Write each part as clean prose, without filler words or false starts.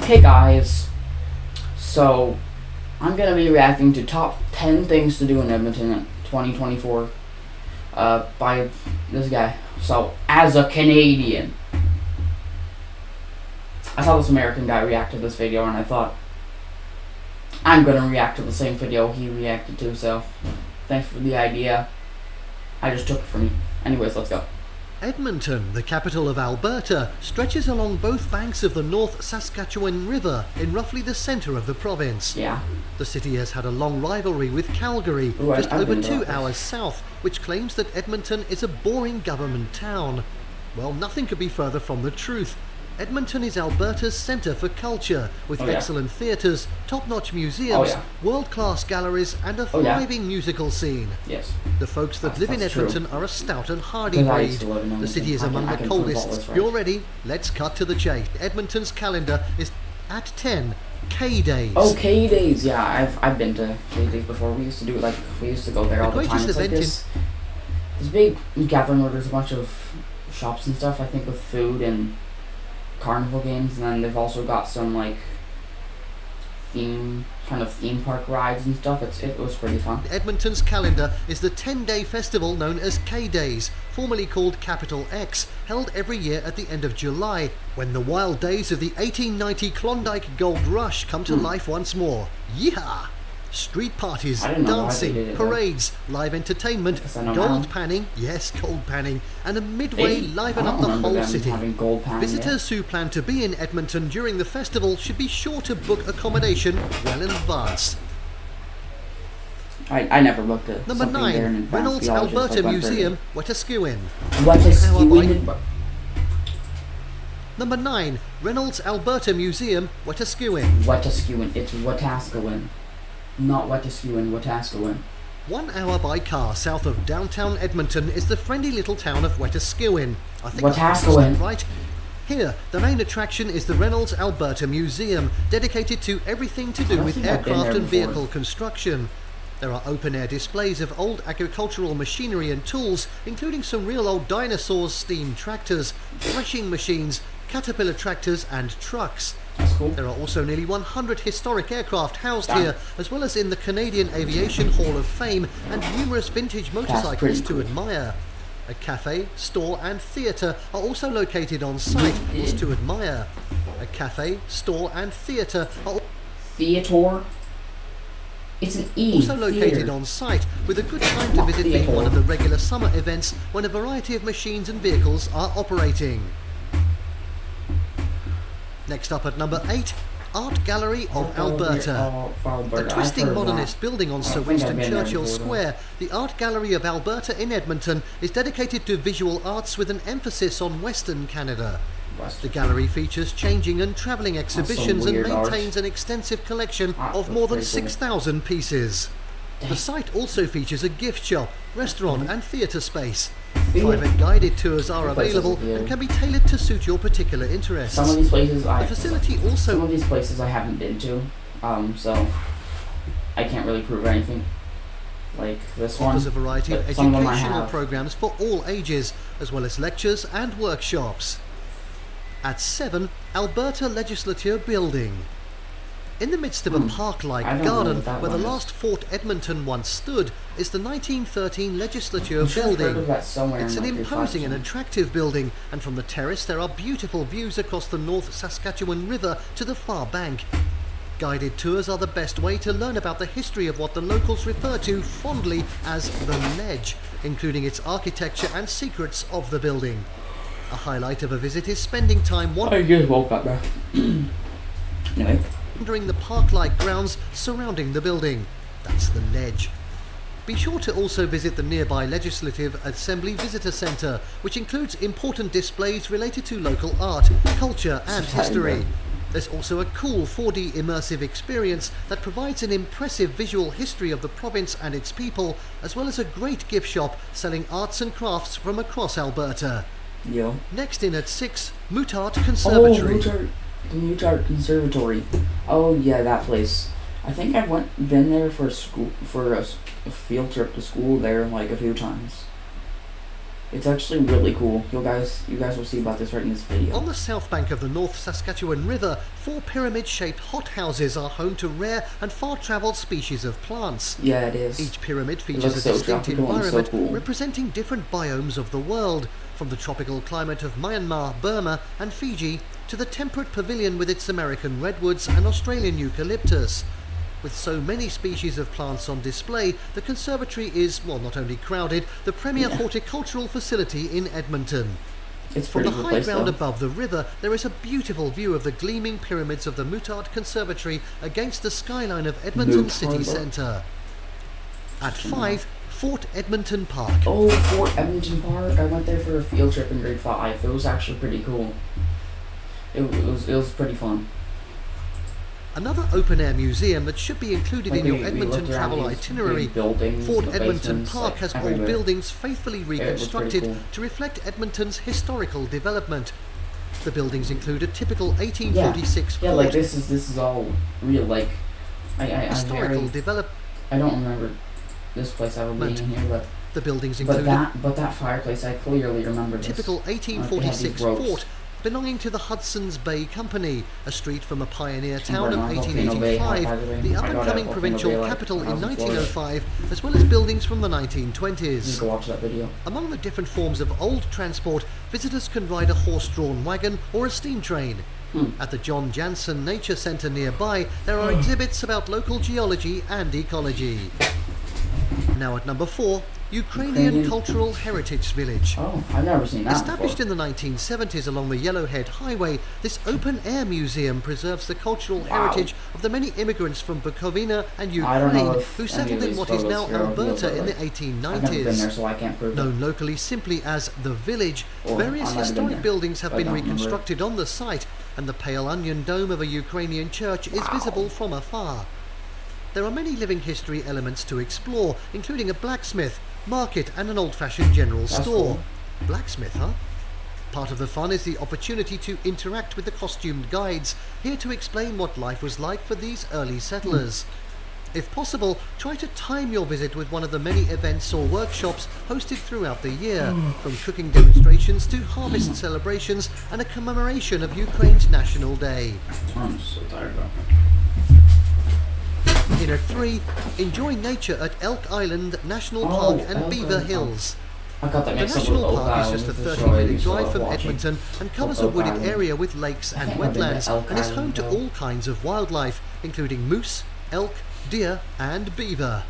Hey guys, so I'm gonna be reacting to top 10 things to do in Edmonton in 2024 by this guy. So, as a Canadian, I saw this American guy react to this video and I thought, I'm gonna react to the same video he reacted to, so thanks for the idea. I just took it from you. Anyways, let's go. Edmonton, the capital of Alberta, stretches along both banks of the North Saskatchewan River in roughly the centre of the province. Yeah. The city has had a long rivalry with Calgary, just over 2 hours south, which claims that Edmonton is a boring government town. Well, nothing could be further from the truth. Edmonton is Alberta's centre for culture, with excellent theatres, top-notch museums, world-class galleries and a thriving musical scene. Yes. The folks that live in Edmonton are a stout and hardy breed. The city is among the coldest. You're ready? Let's cut to the chase. Edmonton's calendar is at 10 K-Days. Oh, K-Days. Yeah, I've been to K-Days before. We used to go there all the time. It's like this big gathering where there's a bunch of shops and stuff, I think, with food and carnival games, and then they've also got some like theme park rides and stuff. It was pretty fun. Edmonton's calendar is the 10-day festival known as K-Days, formerly called Capital X, held every year at the end of July, when the wild days of the 1890 Klondike Gold Rush come to life once more. Yeehaw! Street parties, dancing, parades, live entertainment, gold panning, yes, gold panning, and a midway liven up the whole city. Visitors who plan to be in Edmonton during the festival should be sure to book accommodation well in advance. I never looked at Number 9, Reynolds Alberta Museum, Wetaskiwin. Number 9, Reynolds Alberta Museum, Wetaskiwin. Wetaskiwin, it's Wetaskiwin. Not Wetaskiwin, Wetaskiwin. 1 hour by car south of downtown Edmonton is the friendly little town of Wetaskiwin. I think Wetaskiwin, right? Here, the main attraction is the Reynolds Alberta Museum, dedicated to everything to do with aircraft and vehicle construction. There are open-air displays of old agricultural machinery and tools, including some real old dinosaurs, steam tractors, threshing machines, Caterpillar tractors and trucks. That's cool. There are also nearly 100 historic aircraft housed here, as well as in the Canadian Aviation Hall of Fame, and numerous vintage motorcycles to admire. A cafe, store and theatre are also located on site to admire. A cafe, store and theatre are Theater? It's an E. Also located on site, with a good time to visit being one of the regular summer events when a variety of machines and vehicles are operating. Next up at number 8, Art Gallery of Alberta. A twisting modernist building on Sir Winston Churchill Square, the Art Gallery of Alberta in Edmonton is dedicated to visual arts with an emphasis on Western Canada. The gallery features changing and travelling exhibitions and maintains an extensive collection of more than 6,000 pieces. The site also features a gift shop, restaurant and theatre space. Private guided tours are available and can be tailored to suit your particular interests. Some of these places the facility also some of these places I haven't been to, so I can't really prove anything. Like this one offers a variety of educational programs for all ages, as well as lectures and workshops. At 7, Alberta Legislature Building. In the midst of a park-like garden where the last Fort Edmonton once stood is the 1913 Legislature Building. It's an imposing and attractive building, and from the terrace there are beautiful views across the North Saskatchewan River to the far bank. Guided tours are the best way to learn about the history of what the locals refer to fondly as the Ledge, including its architecture and secrets of the building. A highlight of a visit is spending time wandering the park-like grounds surrounding the building. That's the Ledge. Be sure to also visit the nearby Legislative Assembly Visitor Centre, which includes important displays related to local art, culture and history. There's also a cool 4D immersive experience that provides an impressive visual history of the province and its people, as well as a great gift shop selling arts and crafts from across Alberta. Next in at 6, Mutart Conservatory. The Mutart Conservatory. Oh yeah, that place. I think I've been there for a field trip to school there like a few times. It's actually really cool. You guys will see about this right in this video. On the south bank of the North Saskatchewan River, 4 pyramid-shaped hothouses are home to rare and far-travelled species of plants. Yeah, it is. Each pyramid features a distinct environment representing different biomes of the world, from the tropical climate of Myanmar, Burma and Fiji to the temperate pavilion with its American redwoods and Australian eucalyptus. With so many species of plants on display, the conservatory is, well, not only crowded, the premier horticultural facility in Edmonton. From the high ground above the river, there is a beautiful view of the gleaming pyramids of the Mutard Conservatory against the skyline of Edmonton city centre. At 5, Fort Edmonton Park. Oh, Fort Edmonton Park. I went there for a field trip in grade 5. It was actually pretty cool. It was pretty fun. Another open-air museum that should be included in your Edmonton travel itinerary, Fort Edmonton Park has old buildings faithfully reconstructed to reflect Edmonton's historical development. The buildings include a typical 1846 fort. Yeah, like this is all real. Like I don't remember this place ever being in here, but the buildings include that fireplace I clearly remember. Typical 1846 fort belonging to the Hudson's Bay Company, a street from a pioneer town of 1885, the up-and-coming provincial capital in 1905, as well as buildings from the 1920s. Go watch that video. Among the different forms of old transport, visitors can ride a horse-drawn wagon or a steam train. At the John Jansen Nature Centre nearby, there are exhibits about local geology and ecology. Now at number 4, Ukrainian Cultural Heritage Village. Oh, I've never seen that Established in the 1970s along the Yellowhead Highway, this open-air museum preserves the cultural heritage of the many immigrants from Bukovina and Ukraine who settled in what is now Alberta in the 1890s. I've never been there, so I can't prove Known locally simply as The Village, various historic buildings have been reconstructed on the site, and the pale onion dome of a Ukrainian church is visible from afar. There are many living history elements to explore, including a blacksmith, market and an old-fashioned general store. Cool. Blacksmith, huh? Part of the fun is the opportunity to interact with the costumed guides, here to explain what life was like for these early settlers. If possible, try to time your visit with one of the many events or workshops hosted throughout the year, from cooking demonstrations to harvest celebrations and a commemoration of Ukraine's National Day. I'm so tired, bro. In at 3, enjoy nature at Elk Island National Park and Beaver Hills. The National Park is just a 30-minute drive from Edmonton and covers a wooded area with lakes and wetlands, and is home to all kinds of wildlife, including moose, elk, deer and beaver.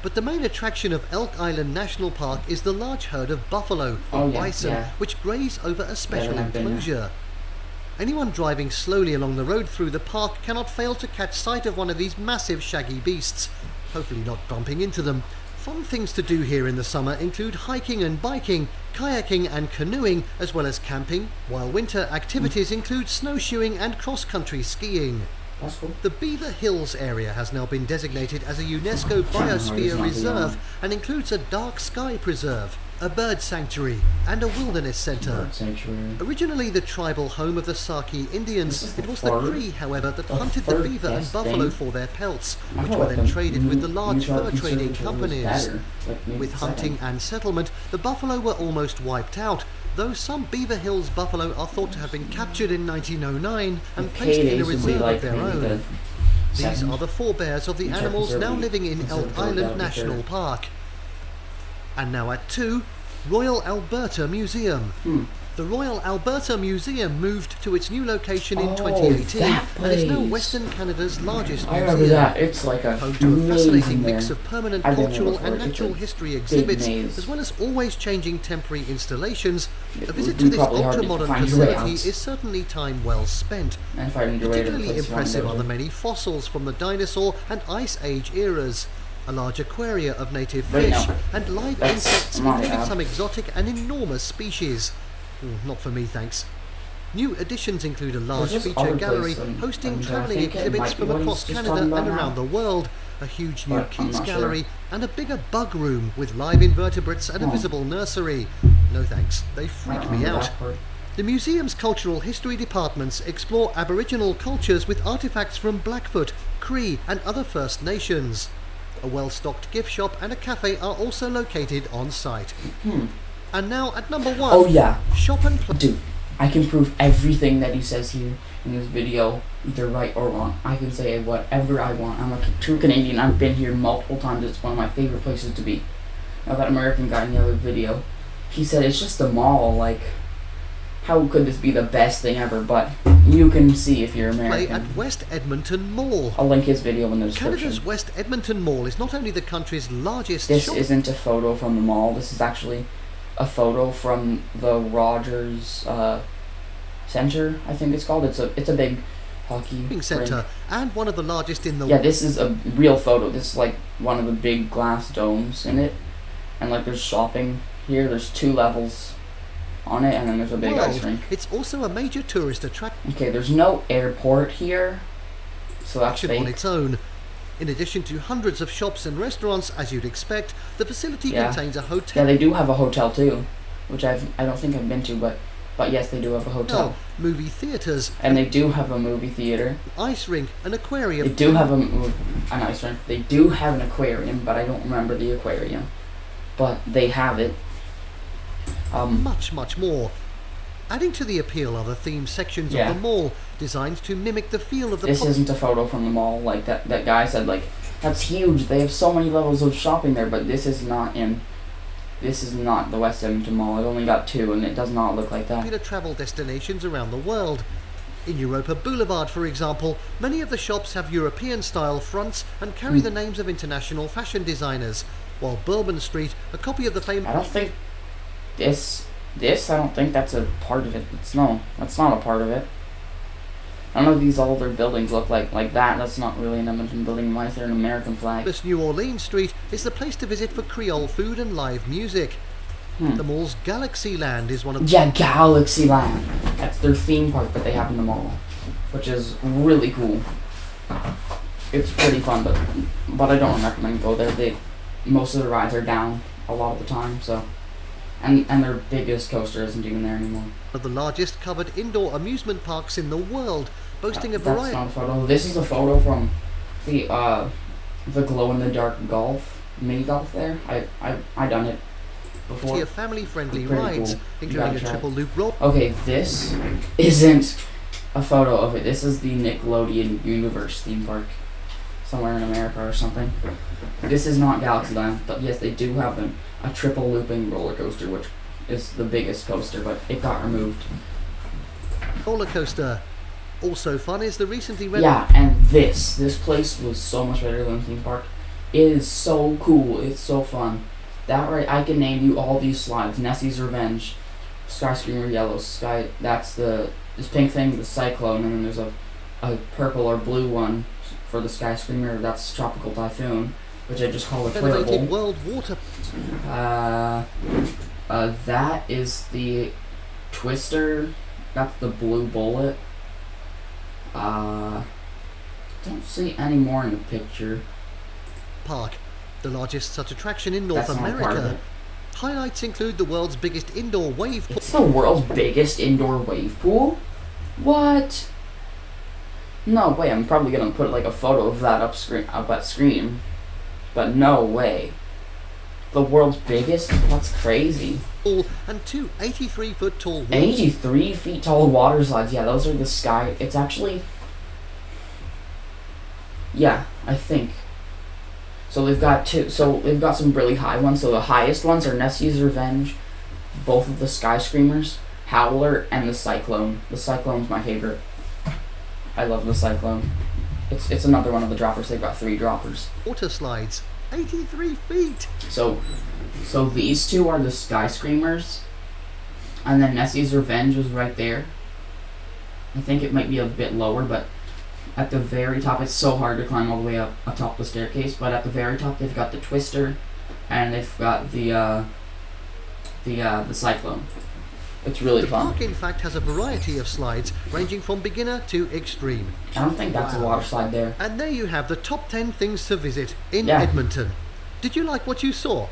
But the main attraction of Elk Island National Park is the large herd of buffalo, or bison, which graze over a special enclosure. Anyone driving slowly along the road through the park cannot fail to catch sight of one of these massive shaggy beasts, hopefully not bumping into them. Fun things to do here in the summer include hiking and biking, kayaking and canoeing, as well as camping, while winter activities include snowshoeing and cross-country skiing. That's cool. The Beaver Hills area has now been designated as a UNESCO Biosphere Reserve and includes a dark sky preserve, a bird sanctuary and a wilderness centre. Originally the tribal home of the Saki Indians, it was the Cree, however, that hunted the beaver and buffalo for their pelts, which were then traded with the large fur trading companies. With hunting and settlement, the buffalo were almost wiped out, though some Beaver Hills buffalo are thought to have been captured in 1909 and placed in a reserve of their own. These are the forebears of the animals now living in Elk Island National Park. And now at 2, Royal Alberta Museum. The Royal Alberta Museum moved to its new location in 2018 and is now Western Canada's largest museum. I remember that. It's like a home to a fascinating mix of permanent cultural and natural history exhibits, as well as always changing temporary installations. A visit to this ultra-modern facility is certainly time well spent. Particularly impressive are the many fossils from the dinosaur and Ice Age eras, a large aquaria of native fish, and live insects, including some exotic and enormous species. Not for me, thanks. New additions include a large feature gallery hosting travelling exhibits from across Canada and around the world, a huge new kids gallery, and a bigger bug room with live invertebrates and a visible nursery. No thanks, they freak me out. The museum's cultural history departments explore Aboriginal cultures with artefacts from Blackfoot, Cree and other First Nations. A well-stocked gift shop and a cafe are also located on site. And now at number 1. Oh yeah. Shop and play. Dude, I can prove everything that he says here in this video, either right or wrong. I can say whatever I want. I'm a true Canadian. I've been here multiple times. It's one of my favorite places to be. Now that American guy in the other video, he said it's just a mall. Like, how could this be the best thing ever? But you can see if you're American. Play at West Edmonton Mall. I'll link his video in the description. Canada's West Edmonton Mall is not only the country's largest This isn't a photo from the mall. This is actually a photo from the Rogers Center, I think it's called. It's a big hockey center and one of the largest in the world. Yeah, this is a real photo. This is like one of the big glass domes in it, and like there's shopping here. There's 2 levels on it, and then there's a big ice rink. It's also a major tourist attraction. Okay, there's no airport here, so that's fake. On its own. In addition to hundreds of shops and restaurants, as you'd expect, the facility contains a hotel. Yeah, they do have a hotel too, which I don't think I've been to, but yes, they do have a hotel. Movie theaters. And they do have a movie theater. Ice rink, an aquarium. They do have an ice rink. They do have an aquarium, but I don't remember the aquarium. But they have it. Much more. Adding to the appeal are the themed sections of the mall, designed to mimic the feel of the... This isn't a photo from the mall, like that guy said, like, that's huge, they have so many levels of shopping there, but this is not the West Edmonton Mall. It only got 2, and it does not look like that. Popular travel destinations around the world. In Europa Boulevard, for example, many of the shops have European-style fronts and carry the names of international fashion designers, while Bourbon Street, a copy of the famous... I don't think I don't think that's a part of it. That's not a part of it. I don't know if these older buildings look like that. That's not really an Edmonton building. Why is there an American flag? This New Orleans Street is the place to visit for Creole food and live music. The mall's Galaxyland is one of... Yeah, Galaxyland. That's their theme park that they have in the mall, which is really cool. It's pretty fun, but I don't recommend go there. Most of the rides are down a lot of the time, so... And their biggest coaster isn't even there anymore. One of the largest covered indoor amusement parks in the world, boasting a variety... That's not a photo. This is a photo from the glow-in-the-dark mini golf there. I done it before. Family-friendly rides, including a triple loop roll. Okay, this isn't a photo of it. This is the Nickelodeon Universe theme park, somewhere in America or something. This is not Galaxyland, but yes, they do have a triple looping roller coaster, which is the biggest coaster, but it got removed. Roller coaster. Also fun is the recently renovated... Yeah, and this place was so much better than the theme park. It is so cool. It's so fun. That right, I can name you all these slides. Nessie's Revenge, Sky Screamer Yellow, Sky... That's this pink thing, the Cyclone, and then there's a purple or blue one for the Sky Screamer. That's Tropical Typhoon, which I just call a toilet bowl. World Water. That is the Twister. That's the Blue Bullet. Don't see any more in the picture. Park, the largest such attraction in North America. Highlights include the world's biggest indoor wave pool. It's the world's biggest indoor wave pool? What? No way, I'm probably gonna put like a photo of that up at screen. But no way. The world's biggest? That's crazy. And 2 83-foot tall 83 feet tall water slides. Yeah, those are the Sky. It's actually... Yeah, I think. So they've got 2. So they've got some really high ones. So the highest ones are Nessie's Revenge, both of the Sky Screamers, Howler, and the Cyclone. The Cyclone's my favorite. I love the Cyclone. It's another one of the droppers. They've got 3 droppers. Water slides, 83 feet. So these 2 are the Sky Screamers, and then Nessie's Revenge is right there. I think it might be a bit lower, but at the very top, it's so hard to climb all the way up atop the staircase. But at the very top, they've got the Twister, and they've got the Cyclone. It's really fun. The park, in fact, has a variety of slides ranging from beginner to extreme. I don't think that's a water slide there. And there you have the top 10 things to visit in Edmonton. Did you like what you saw?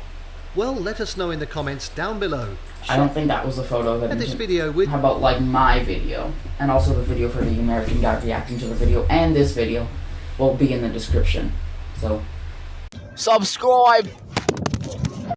Well, let us know in the comments down below. I don't think that was a photo of Edmonton. This video with... How about like my video, and also the video for the American guy reacting to the video, and this video will be in the description. So, subscribe!